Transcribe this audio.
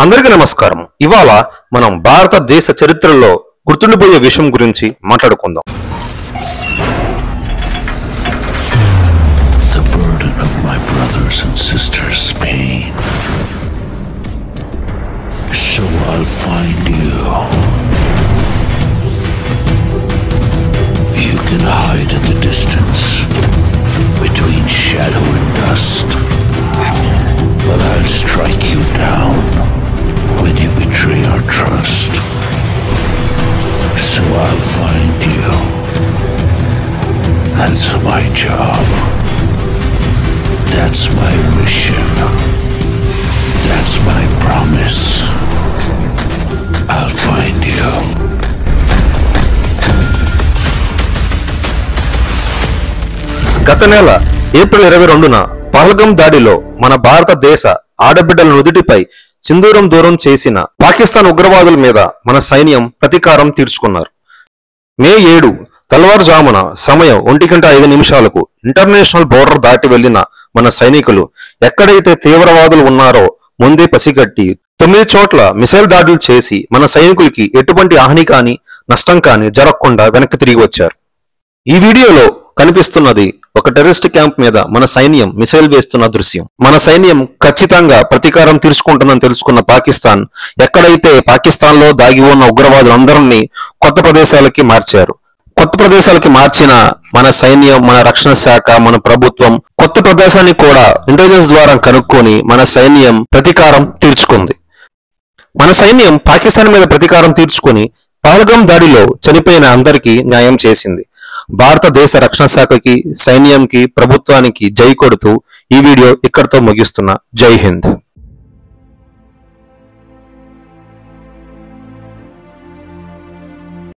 అందరికీ నమస్కారం. ఇవాళ మనం భారతదేశ చరిత్రలో గుర్తుండిపోయే విషయం గురించి మాట్లాడుకుందాం. The burden of my brothers and sisters' pain. So I'll find you. You can hide in the distance between shadow and dust, but I'll strike you down when you betray our trust. So I'll find you. That's my job. That's my mission. That's my promise. I'll find you. గత నెల April 22న Pahalgam దాడిలో మన భారతదేశ ఆడబిడ్డల నుదుటిపై సింధూరం దూరం చేసిన పాకిస్తాన్ ఉగ్రవాదుల మీద మన సైన్యం ప్రతీకారం తీర్చుకున్నారు. మే 7 తెల్లవారుజామున సమయం 1:05 ఇంటర్నేషనల్ బోర్డర్ దాటి వెళ్లిన మన సైనికులు ఎక్కడైతే తీవ్రవాదులు ఉన్నారో ముందే పసిగట్టి 9 చోట్ల మిసైల్ దాడులు చేసి మన సైనికులకి ఎటువంటి హాని కానీ నష్టం కానీ జరగకుండా వెనక్కి తిరిగి వచ్చారు. ఈ వీడియోలో కనిపిస్తున్నది ఒక టెర్రరిస్ట్ క్యాంప్ మీద మన సైన్యం మిసైల్ వేస్తున్న దృశ్యం. మన సైన్యం ఖచ్చితంగా ప్రతీకారం తీర్చుకుంటుందని తెలుసుకున్న పాకిస్తాన్ ఎక్కడైతే పాకిస్తాన్ లో దాగి ఉన్న ఉగ్రవాదులందరినీ కొత్త ప్రదేశాలకి మార్చారు. కొత్త ప్రదేశాలకి మార్చిన మన సైన్యం, మన రక్షణ శాఖ, మన ప్రభుత్వం కొత్త ప్రదేశాన్ని కూడా ఇంటెలిజెన్స్ ద్వారా కనుక్కొని మన సైన్యం ప్రతీకారం తీర్చుకుంది. మన సైన్యం పాకిస్తాన్ మీద ప్రతీకారం తీర్చుకుని పహల్గామ్ దాడిలో చనిపోయిన అందరికీ న్యాయం చేసింది. భారతదేశ రక్షణ శాఖకి, సైన్యంకి, ప్రభుత్వానికి జై కొడుతూ ఈ వీడియో ఇక్కడితో ముగిస్తున్నా. జై హింద్.